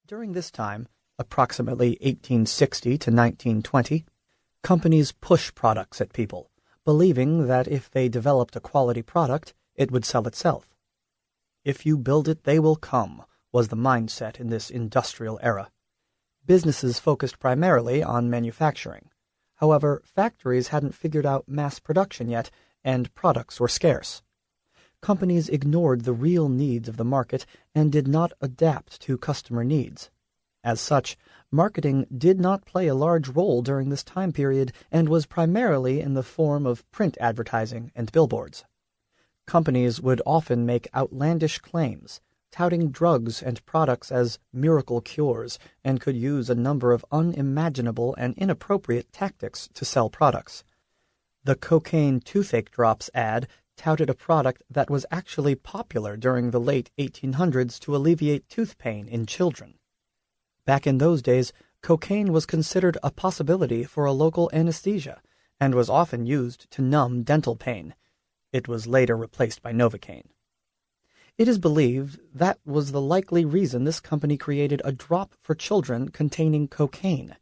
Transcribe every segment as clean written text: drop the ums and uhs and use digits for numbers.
During this time, approximately 1860 to 1920, companies push products at people, believing that if they developed a quality product, it would sell itself. If you build it, they will come, was the mindset in this industrial era. Businesses focused primarily on manufacturing. However, factories hadn't figured out mass production yet, and products were scarce. Companies ignored the real needs of the market and did not adapt to customer needs. As such, marketing did not play a large role during this time period and was primarily in the form of print advertising and billboards. Companies would often make outlandish claims, touting drugs and products as miracle cures, and could use a number of unimaginable and inappropriate tactics to sell products. The cocaine toothache drops ad touted a product that was actually popular during the late 1800s to alleviate tooth pain in children. Back in those days, cocaine was considered a possibility for a local anesthesia and was often used to numb dental pain. It was later replaced by Novocaine. It is believed that was the likely reason this company created a drop for children containing cocaine.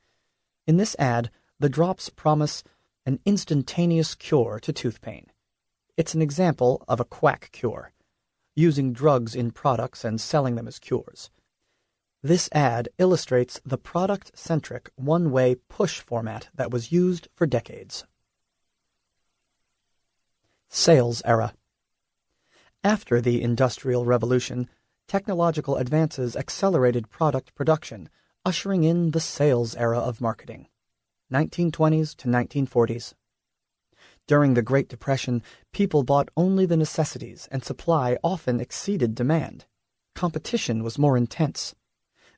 In this ad, the drops promise an instantaneous cure to tooth pain. It's an example of a quack cure, using drugs in products and selling them as cures. This ad illustrates the product-centric, one-way push format that was used for decades. Sales era. After the Industrial Revolution, technological advances accelerated product production, ushering in the sales era of marketing, 1920s to 1940s. During the Great Depression, people bought only the necessities, and supply often exceeded demand. Competition was more intense.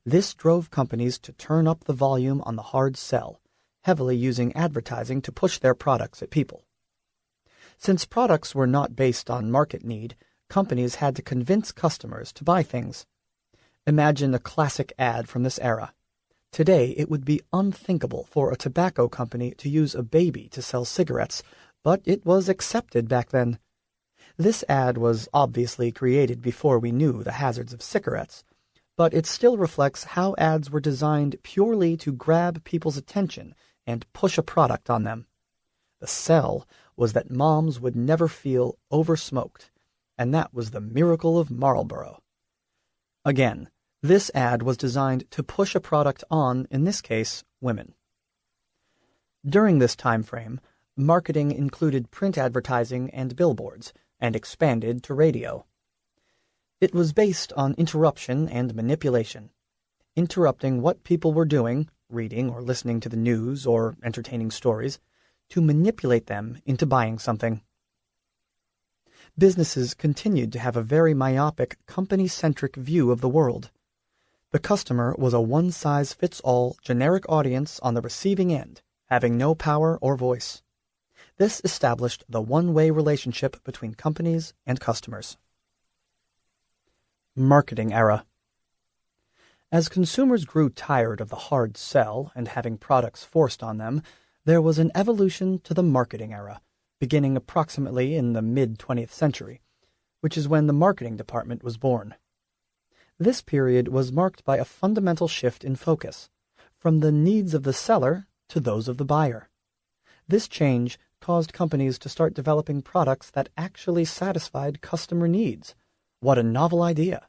This drove companies to turn up the volume on the hard sell, heavily using advertising to push their products at people. Since products were not based on market need, companies had to convince customers to buy things. Imagine a classic ad from this era. Today, it would be unthinkable for a tobacco company to use a baby to sell cigarettes, but it was accepted back then. This ad was obviously created before we knew the hazards of cigarettes, but it still reflects how ads were designed purely to grab people's attention and push a product on them. The sell was that moms would never feel oversmoked, and that was the miracle of Marlboro. Again, this ad was designed to push a product on, in this case, women. During this time frame, marketing included print advertising and billboards, and expanded to radio. It was based on interruption and manipulation, interrupting what people were doing, reading or listening to the news or entertaining stories, to manipulate them into buying something. Businesses continued to have a very myopic, company-centric view of the world. The customer was a one-size-fits-all generic audience on the receiving end, having no power or voice. This established the one-way relationship between companies and customers. Marketing era. As consumers grew tired of the hard sell and having products forced on them, there was an evolution to the marketing era, beginning approximately in the mid-20th century, which is when the marketing department was born. This period was marked by a fundamental shift in focus, from the needs of the seller to those of the buyer. This change caused companies to start developing products that actually satisfied customer needs. What a novel idea!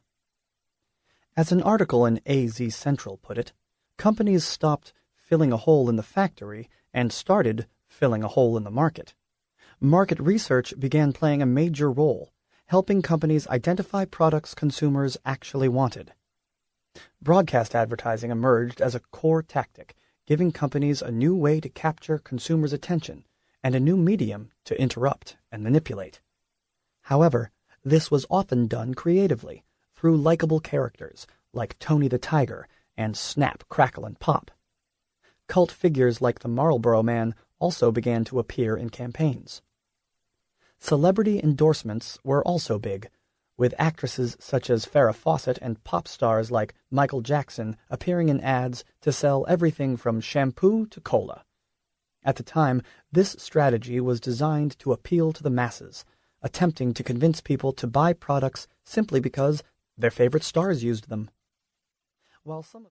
As an article in AZ Central put it, companies stopped filling a hole in the factory and started filling a hole in the market. Market research began playing a major role, helping companies identify products consumers actually wanted. Broadcast advertising emerged as a core tactic, giving companies a new way to capture consumers' attention and a new medium to interrupt and manipulate. However, this was often done creatively, through likable characters like Tony the Tiger and Snap, Crackle, and Pop. Cult figures like the Marlboro Man also began to appear in campaigns. Celebrity endorsements were also big, with actresses such as Farrah Fawcett and pop stars like Michael Jackson appearing in ads to sell everything from shampoo to cola. At the time, this strategy was designed to appeal to the masses, attempting to convince people to buy products simply because their favorite stars used them. While some